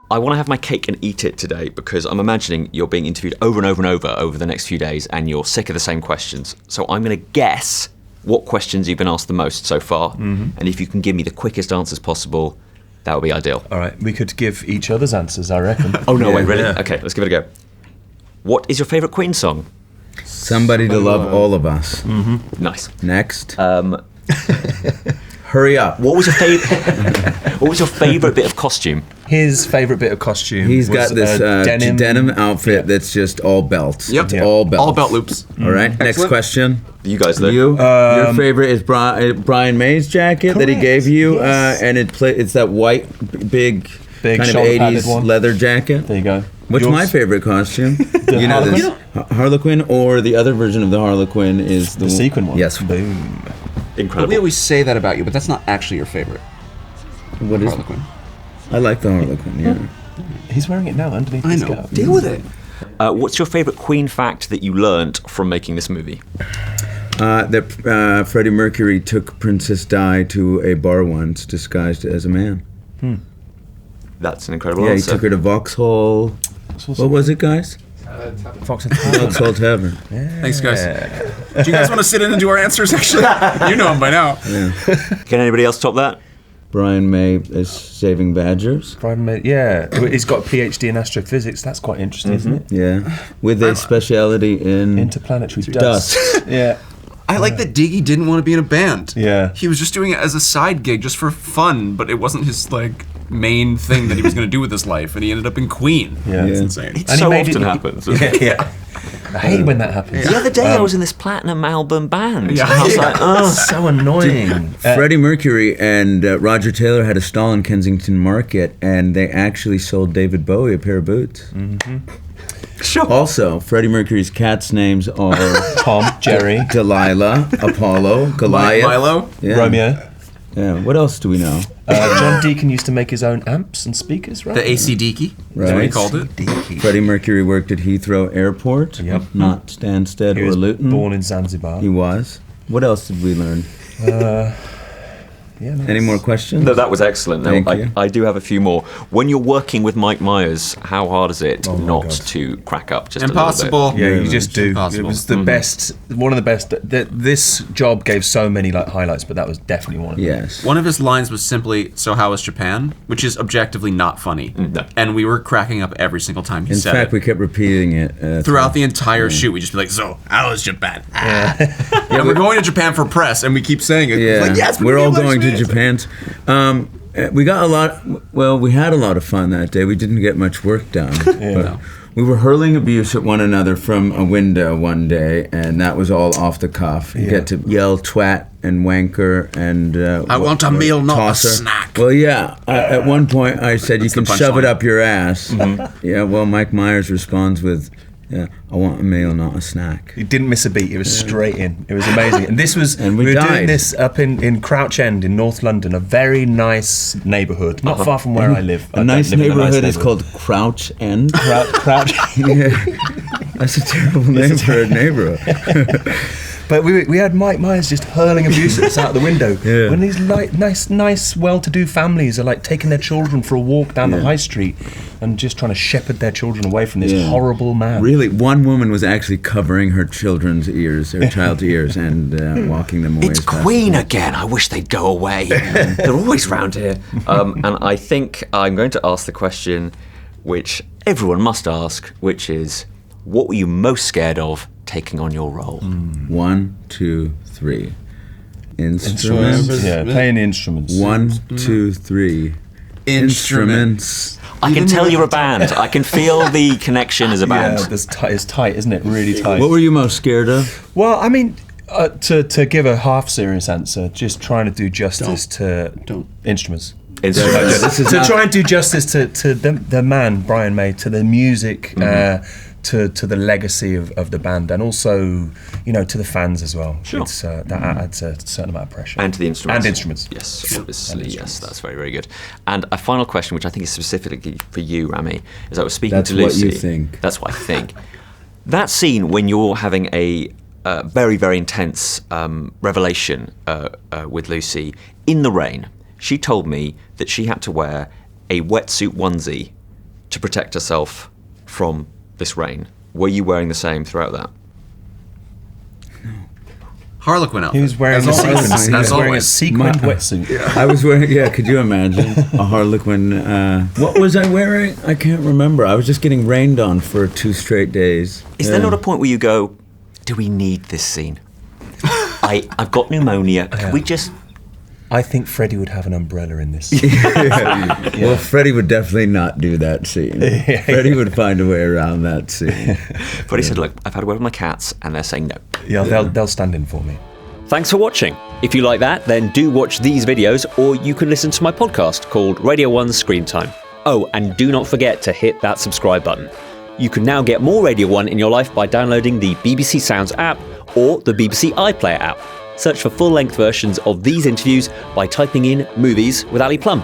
I want to have my cake and eat it today because I'm imagining you're being interviewed over and over and over the next few days and you're sick of the same questions. So I'm going to guess what questions you've been asked the most so far. Mm-hmm. And if you can give me the quickest answers possible, that would be ideal. All right, we could give each other's answers, I reckon. Oh, no way, really? Yeah. Okay, let's give it a go. What is your favourite Queen song? Somebody to Love All of Us. Mm-hmm. Nice. Next. Hurry up. What was your favourite bit of costume? His favourite bit of costume. He's got this denim outfit that's just all belts. Yep. It's all belts. All belt loops. All right. Next question. You guys there. Your favorite is Brian May's jacket that he gave you, yes. and it's that white, big kind of 80s one. Leather jacket. There you go. What's my favorite costume? You know this Harlequin, or the other version of the Harlequin is the sequin one. Yes. Boom. Incredible. But we always say that about you, but that's not actually your favorite. What is Harlequin? I like the Harlequin, yeah. He's wearing it now underneath his scarf. Deal with it. What's your favourite Queen fact that you learnt from making this movie? That Freddie Mercury took Princess Di to a bar once disguised as a man. That's an incredible answer. answer. He took her to Vauxhall. What was it, guys? Vauxhall Tavern. Yeah. Thanks, guys. Do you guys want to sit in and do our answers, actually? You know them by now. Yeah. Can anybody else top that? Brian May is saving badgers. Brian May, yeah. He's got a PhD in astrophysics. That's quite interesting, isn't it? Yeah. With a speciality in... interplanetary dust. Yeah. I like that Diggy didn't want to be in a band. Yeah. He was just doing it as a side gig, just for fun, but it wasn't his, main thing that he was going to do with his life, and he ended up in Queen. Yeah. It's insane. It so often happens. Yeah. I hate when that happens. The other day I was in this platinum album band. Yeah. I was like, oh. So annoying. Freddie Mercury and Roger Taylor had a stall in Kensington Market, and they actually sold David Bowie a pair of boots. Mm-hmm. Sure. Also, Freddie Mercury's cats' names are Tom, Jerry, Delilah, Apollo, Goliath, Milo, Romeo. Yeah. What else do we know? John Deacon used to make his own amps and speakers, right? the AC Deaky, Right. that's what he called it. Freddie Mercury worked at Heathrow Airport, not Stansted He or was Luton. born in Zanzibar. He was. What else did we learn? Any more questions? No, that was excellent. Thank Now, you. I do have a few more. When you're working with Mike Myers, how hard is it not God. to crack up just Impossible. a little bit? Yeah, you just do. Impossible. It was the best, one of the best. This job gave so many highlights, but that was definitely one of them. Yes. One of his lines was simply, "So how was Japan?" which is objectively not funny. No. And we were cracking up every single time he In said fact, it. we kept repeating it. Throughout the entire shoot, we'd just be like, "So, how was Japan?" And we're going to Japan for press, and we keep saying it. Yeah, It's like, yes, we're all going to Japan. We got a lot. Well, we had a lot of fun that day. We didn't get much work done. But we were hurling abuse at one another from a window one day, and that was all off the cuff. You get to yell twat and wanker and I want a meal, not tosser. a snack. Well, yeah. At one point, I said, "You can the shove it punchline. up your ass." Yeah. Well, Mike Myers responds with, "Yeah, I want a meal, not a snack." He didn't miss a beat. It was straight in. It was amazing. And this was, And we we were doing died. this up in Crouch End in North London, a very nice neighbourhood, not far from where I live. A nice live in neighborhood nice is called Crouch End. Crouch. Yeah. That's a terrible name for a neighborhood. But we had Mike Myers just hurling abuse at us out the window. Yeah. When these nice, well-to-do families are taking their children for a walk down the high street and just trying to shepherd their children away from this horrible man. Really, one woman was actually covering her children's ears, her child's ears, and walking them away. It's as fast Queen as again. I wish they'd go away. They're always round here. And I think I'm going to ask the question which everyone must ask, which is, what were you most scared of taking on your role? 1, 2, 3. Instruments. Yeah, playing instruments. 1, 2, 3. Instruments. I can tell you're a band. I can feel the connection as a band. Yeah, it's tight, isn't it? Really tight. What were you most scared of? Well, I mean, to give a half-serious answer, just trying to do justice to instruments. Instruments. To try and do justice to the man, Brian May, to the music, to the legacy of the band, and also, to the fans as well. Sure. It's, that adds a certain amount of pressure. And to the instruments. And instruments. Yes, obviously, yes, that's very, very good. And a final question, which I think is specifically for you, Rami, is I was speaking That's to Lucy. what you think. That's what I think. That scene when you're having a very, very intense revelation with Lucy in the rain, she told me that she had to wear a wetsuit onesie to protect herself from this rain. Were you wearing the same throughout that? Harlequin outfit. He was wearing As a always. sequin. He As was wearing a always. sequined wetsuit. I was wearing, could you imagine? A Harlequin. What was I wearing? I can't remember. I was just getting rained on for 2 straight days. Is there not a point where you go, do we need this scene? I've got pneumonia. Can we just... I think Freddie would have an umbrella in this. Well, Freddie would definitely not do that scene. Freddie would find a way around that scene. Freddie said, look, I've had a word with my cats, and they're saying no. Yeah, they'll stand in for me. Thanks for watching. If you like that, then do watch these videos, or you can listen to my podcast called Radio 1's Screen Time. Oh, and do not forget to hit that subscribe button. You can now get more Radio 1 in your life by downloading the BBC Sounds app or the BBC iPlayer app. Search for full-length versions of these interviews by typing in Movies with Ali Plumb.